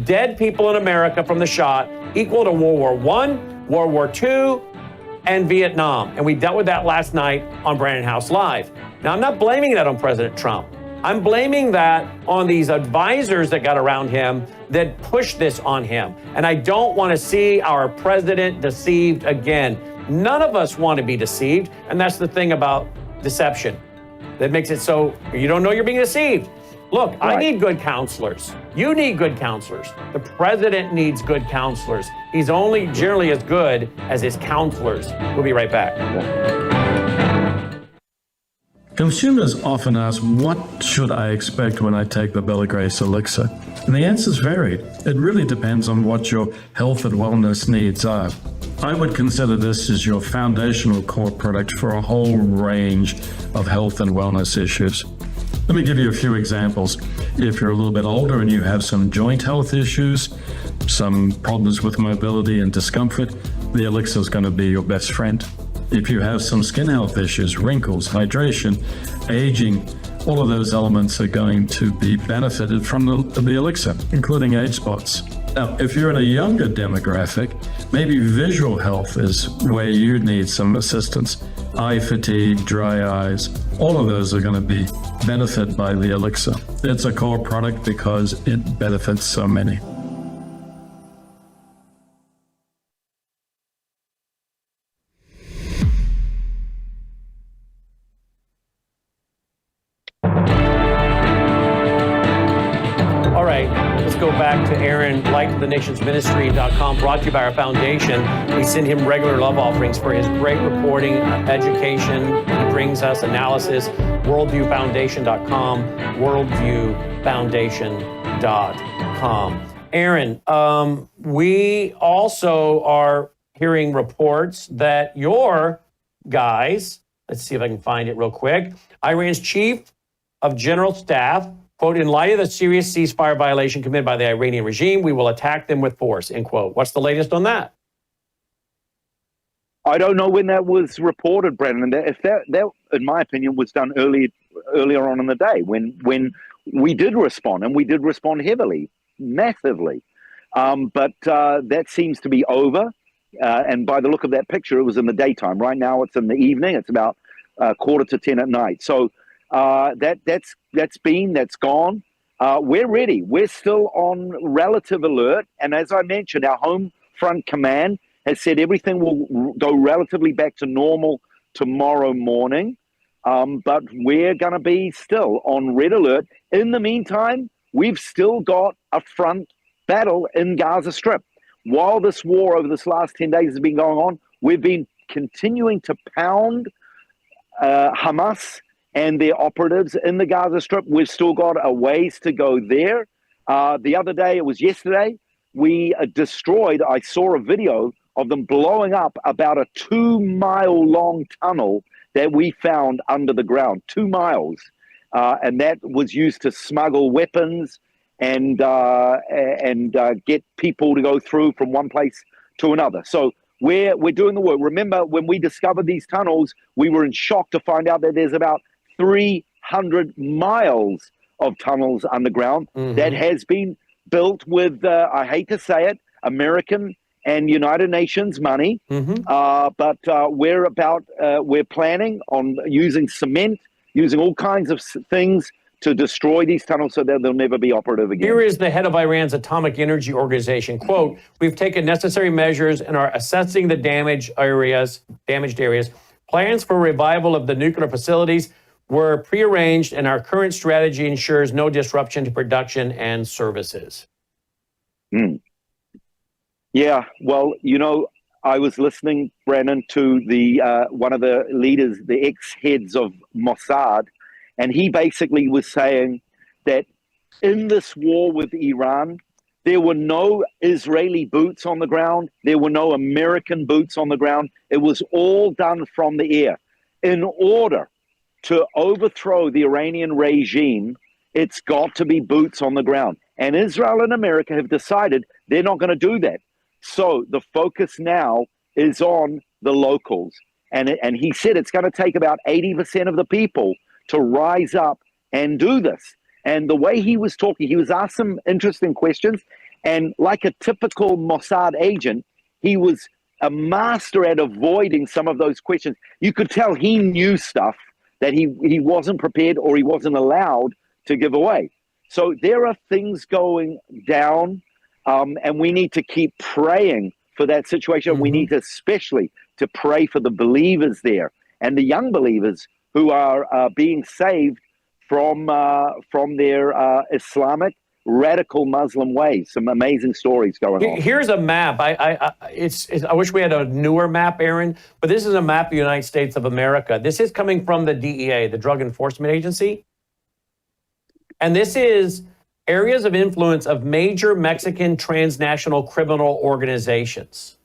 dead people in America from the shot equal to World War I, World War II, and Vietnam. And we dealt with that last night on Brandon House Live. Now, I'm not blaming that on President Trump. I'm blaming that on these advisors that got around him that pushed this on him. And I don't want to see our president deceived again. None of us want to be deceived. And that's the thing about deception that makes it so you don't know you're being deceived. Look, I need good counselors. You need good counselors. The president needs good counselors. He's only generally as good as his counselors. We'll be right back. Consumers often ask, what should I expect when I take the Bella Grace elixir? And the answer's varied. It really depends on what your health and wellness needs are. I would consider this as your foundational core product for a whole range of health and wellness issues. Let me give you a few examples. If you're a little bit older and you have some joint health issues, some problems with mobility and discomfort, the elixir is going to be your best friend. If you have some skin health issues, wrinkles, hydration, aging, all of those elements are going to be benefited from the elixir, including age spots. Now, if you're in a younger demographic, maybe visual health is where you need some assistance. Eye fatigue, dry eyes, all of those are going to be benefited by the elixir. It's a core product because it benefits so many. go back to Aaron, LightToTheNationsMinistry.com, brought to you by our foundation. We send him regular love offerings for his great reporting, education. He brings us analysis. WorldviewFoundation.com, WorldviewFoundation.com. Aaron, we also are hearing reports that your guys, let's see if I can find it real quick, Iran's chief of general staff, quote, in light of the serious ceasefire violation committed by the Iranian regime, we will attack them with force, end quote. What's the latest on that? I don't know when that was reported, Brendan. If that in my opinion, was done earlier on in the day when we did respond, and we did respond heavily, massively. But that seems to be over. And by the look of that picture, it was in the daytime. Right now, it's in the evening. It's about 9:45 at night. So that's gone. We're ready. We're still on relative alert. And as I mentioned, our home front command has said everything will go relatively back to normal tomorrow morning. But we're going to be still on red alert. In the meantime, we've still got a front battle in Gaza Strip. While this war over this last 10 days has been going on, we've been continuing to pound Hamas and their operatives in the Gaza Strip. We've still got a ways to go there. The other day, it was yesterday, we destroyed, I saw a video of them blowing up about a 2-mile long tunnel that we found under the ground, 2 miles. And that was used to smuggle weapons and get people to go through from one place to another. So we're doing the work. Remember, when we discovered these tunnels, we were in shock to find out that there's about 300 miles of tunnels underground that has been built with, I hate to say it, American and United Nations money. But we're planning on using cement, using all kinds of things to destroy these tunnels so that they'll never be operative again. Here is the head of Iran's Atomic Energy Organization. Quote, we've taken necessary measures and are assessing the damaged areas. Plans for revival of the nuclear facilities were prearranged, and our current strategy ensures no disruption to production and services. Yeah, well, you know, I was listening, Brandon, to the one of the leaders, the ex-heads of Mossad, and he basically was saying that in this war with Iran, there were no Israeli boots on the ground. There were no American boots on the ground. It was all done from the air. In order to overthrow the Iranian regime, it's got to be boots on the ground. And Israel and America have decided they're not going to do that. So the focus now is on the locals. And he said it's going to take about 80% of the people to rise up and do this. And the way he was talking, he was asked some interesting questions. And like a typical Mossad agent, he was a master at avoiding some of those questions. You could tell he knew stuff that he wasn't prepared or he wasn't allowed to give away. So there are things going down, and we need to keep praying for that situation. We need especially to pray for the believers there and the young believers who are being saved from their Islamic radical Muslim ways. Some amazing stories going on. Here's a map. I wish we had a newer map, Aaron, but this is a map of the United States of America. This is coming from the DEA, the Drug Enforcement Agency. And this is areas of influence of major Mexican transnational criminal organizations.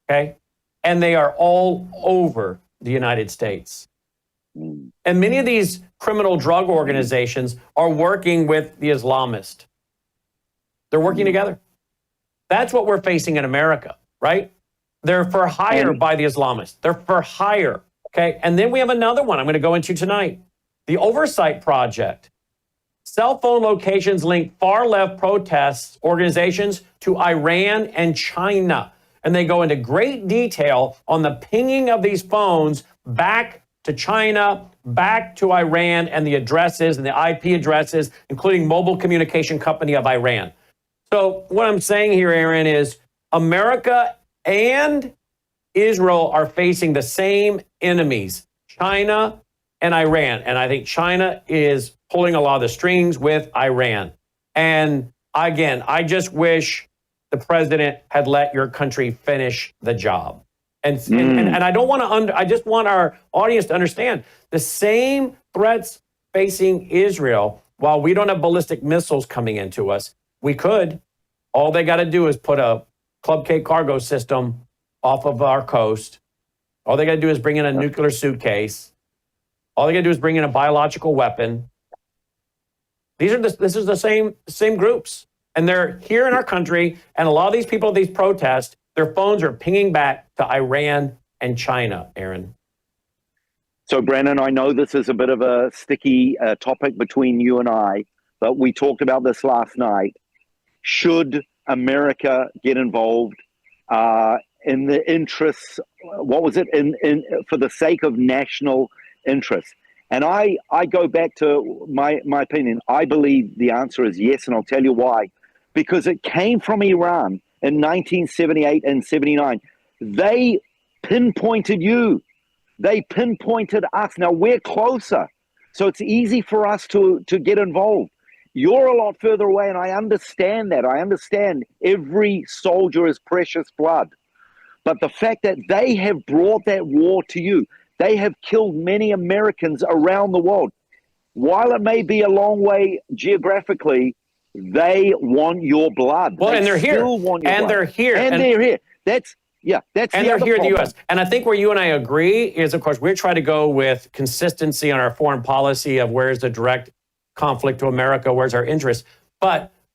Okay? And they are all over the United States. And many of these criminal drug organizations are working with the Islamists. They're working together. That's what we're facing in America, right? They're for hire by the Islamists. They're for hire, okay? And then we have another one I'm going to go into tonight. The Oversight Project. Cell phone locations link far-left protests organizations to Iran and China. And they go into great detail on the pinging of these phones back to China, back to Iran, and the addresses and the IP addresses, including Mobile Communication Company of Iran. So what I'm saying here, Aaron, is America and Israel are facing the same enemies, China and Iran. And I think China is pulling a lot of the strings with Iran. And Again, I just wish the president had let your country finish the job. And I don't want to, I just want our audience to understand the same threats facing Israel. While we don't have ballistic missiles coming into us, we could. All they got to do is put a Club K cargo system off of our coast. All they got to do is bring in a nuclear suitcase. All they got to do is bring in a biological weapon. This is the same groups. And they're here in our country. And a lot of these people at these protests, their phones are pinging back to Iran and China, Aaron. So, Brandon, I know this is a bit of a sticky topic between you and I, but we talked about this last night. Should America get involved in the interests, what was it, for the sake of national interests? And I go back to my opinion. I believe the answer is yes, and I'll tell you why. Because it came from Iran in 1978 and 79. They pinpointed you. They pinpointed us. Now, we're closer, so it's easy for us to get involved. You're a lot further away, and I understand that. I understand every soldier is precious blood. But the fact that they have brought that war to you, they have killed many Americans around the world. While it may be a long way geographically, they want your blood. Well, and they're here. And they're here. And they're here. That's and they're here in the U.S. And I think where you and I agree is, of course, we're trying to go with consistency on our foreign policy of where's the direct conflict to America, where's our interest.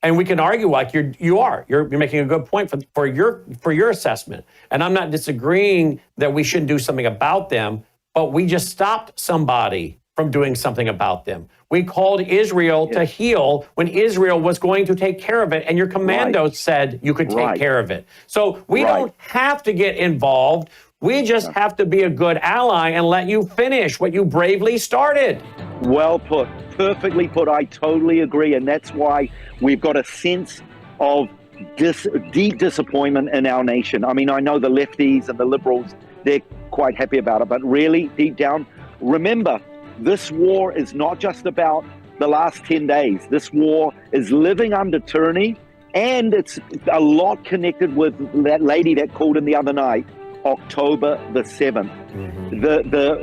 And we can argue like you're making a good point for your assessment. And I'm not disagreeing that we shouldn't do something about them, but we just stopped somebody from doing something about them. We called Israel to heal when Israel was going to take care of it, and your commandos said you could take care of it. So we don't have to get involved. We just have to be a good ally and let you finish what you bravely started. Well put, perfectly put. I totally agree, and that's why we've got a sense of deep disappointment in our nation. I mean, I know the lefties and the liberals, they're quite happy about it, but really, deep down, remember, this war is not just about the last 10 days. This war is living under tyranny, and it's a lot connected with that lady that called in the other night, October the 7th. Mm-hmm.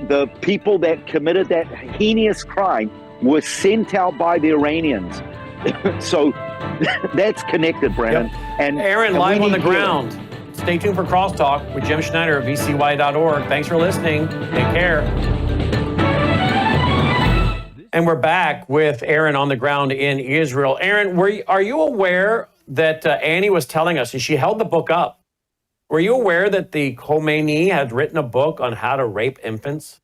The people that committed that heinous crime were sent out by the Iranians. So that's connected, Brandon. Yep. And Aaron, live on the ground. Stay tuned for Crosstalk with Jim Schneider at vcy.org. Thanks for listening. Take care. And we're back with Aaron on the ground in Israel. Aaron, are you aware that Annie was telling us, and she held the book up, were you aware that the Khomeini had written a book on how to rape infants?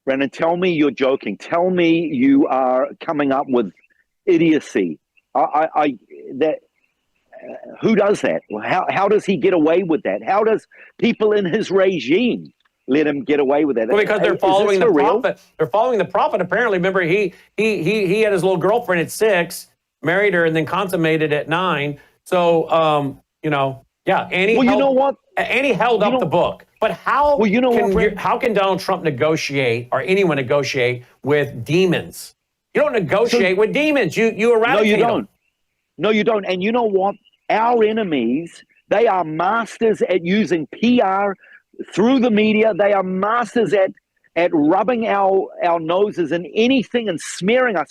Brandon, tell me you're joking. Tell me you are coming up with idiocy. Who does that? How does he get away with that? How does people in his regime let him get away with that? Well, because they're following the prophet. They're following the prophet. Apparently, remember, he had his little girlfriend at 6, married her, and then consummated at 9. So, Annie. Well, you know what? Annie held up the book. But how? Well, how can Donald Trump negotiate, or anyone negotiate, with demons? You don't negotiate with demons. You eradicate them. No, you don't. And you know what? Our enemies, they are masters at using PR through the media. They are masters at rubbing our noses in anything and smearing us.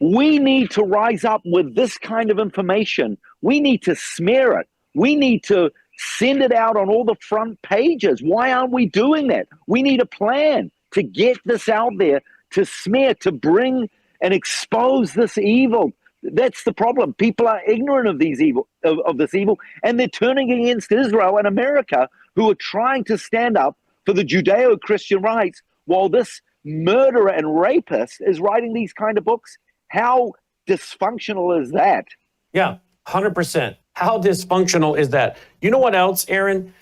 We need to rise up with this kind of information. We need to smear it. We need to send it out on all the front pages. Why aren't we doing that? We need a plan to get this out there, to smear, to bring and expose this evil. That's the problem. People are ignorant of this evil, and they're turning against Israel and America, who are trying to stand up for the Judeo-Christian rights, while this murderer and rapist is writing these kind of books. How dysfunctional is that? Yeah, 100%. How dysfunctional is that? You know what else, Aaron?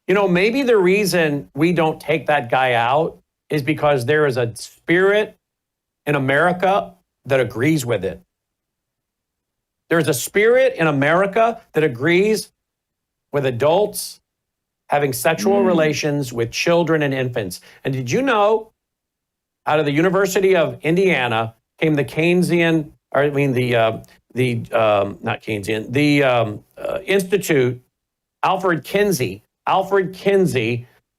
Maybe the reason we don't take that guy out is because there is a spirit in America that agrees with it. There's a spirit in America that agrees with adults having sexual relations with children and infants. And did you know, out of the University of Indiana, came the Keynesian, or I mean not Keynesian, the Institute, Alfred Kinsey,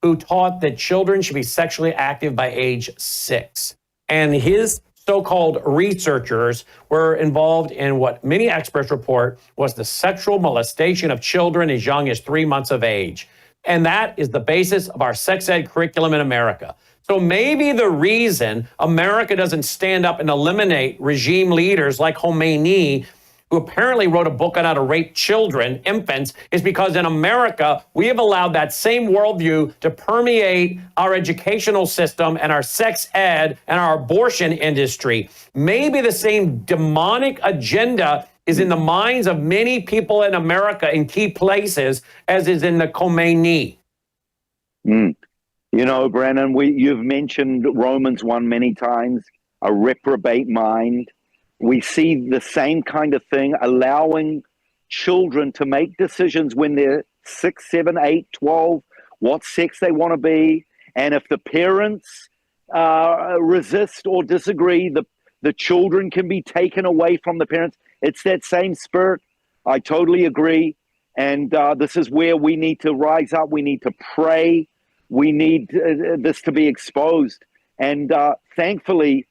who taught that children should be sexually active by age 6. And his so-called researchers were involved in what many experts report was the sexual molestation of children as young as 3 months of age. And that is the basis of our sex ed curriculum in America. So maybe the reason America doesn't stand up and eliminate regime leaders like Khomeini, who apparently wrote a book on how to rape children, infants, is because in America, we have allowed that same worldview to permeate our educational system and our sex ed and our abortion industry. Maybe the same demonic agenda is in the minds of many people in America in key places as is in the Khomeini. You know, Brandon, you've mentioned Romans 1 many times, a reprobate mind. We see the same kind of thing, allowing children to make decisions when they're 6, 7, 8, 12, what sex they want to be. And if the parents resist or disagree, the children can be taken away from the parents. It's that same spirit. I totally agree. And this is where we need to rise up. We need to pray. We need this to be exposed. And thankfully,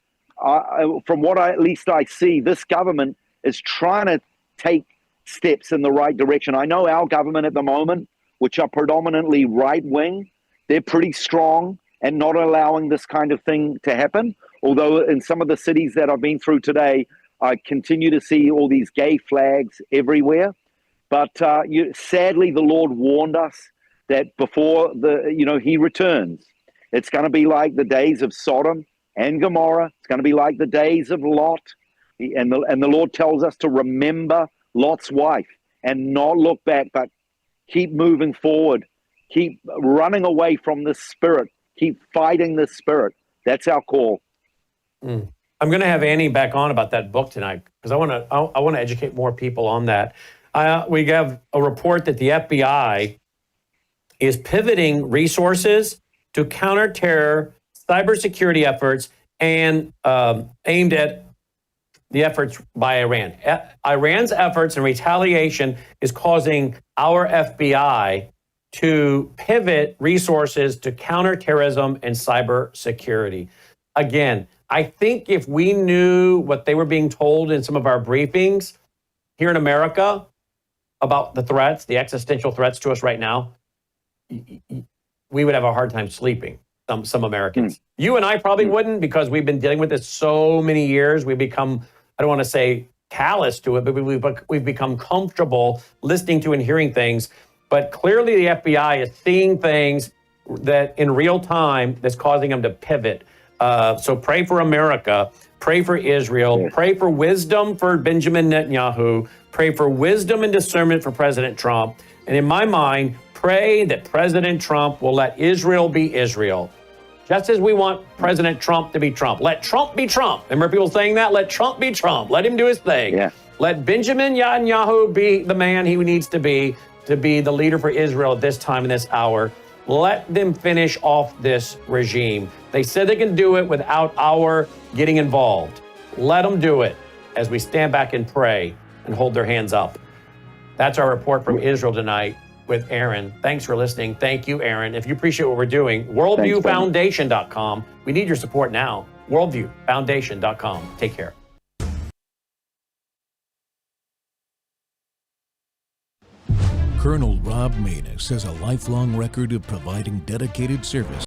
from what at least I see, this government is trying to take steps in the right direction. I know our government at the moment, which are predominantly right-wing, they're pretty strong and not allowing this kind of thing to happen. Although in some of the cities that I've been through today, I continue to see all these gay flags everywhere. But sadly, the Lord warned us that before he returns, it's going to be like the days of Sodom and Gomorrah. It's going to be like the days of Lot. And the Lord tells us to remember Lot's wife and not look back, but keep moving forward. Keep running away from this spirit. Keep fighting this spirit. That's our call. I'm going to have Annie back on about that book tonight because I want to educate more people on that. We have a report that the FBI is pivoting resources to counter terror, cybersecurity efforts, and aimed at the efforts by Iran. Iran's efforts and retaliation is causing our FBI to pivot resources to counterterrorism and cybersecurity. Again, I think if we knew what they were being told in some of our briefings here in America about the threats, the existential threats to us right now, we would have a hard time sleeping, some Americans. You and I probably wouldn't because we've been dealing with this so many years. We've become, I don't want to say callous to it, but we've become comfortable listening to and hearing things. But clearly the FBI is seeing things that in real time that's causing them to pivot. So pray for America, pray for Israel, pray for wisdom for Benjamin Netanyahu, pray for wisdom and discernment for President Trump. And in my mind, pray that President Trump will let Israel be Israel. Just as we want President Trump to be Trump. Let Trump be Trump. Remember people saying that? Let Trump be Trump. Let him do his thing. Yeah. Let Benjamin Netanyahu be the man he needs to be the leader for Israel at this time and this hour. Let them finish off this regime. They said they can do it without our getting involved. Let them do it as we stand back and pray and hold their hands up. That's our report from Israel tonight with Aaron. Thanks for listening. Thank you, Aaron. If you appreciate what we're doing, worldviewfoundation.com. We need your support now. worldviewfoundation.com. Take care. Colonel Rob Maness has a lifelong record of providing dedicated service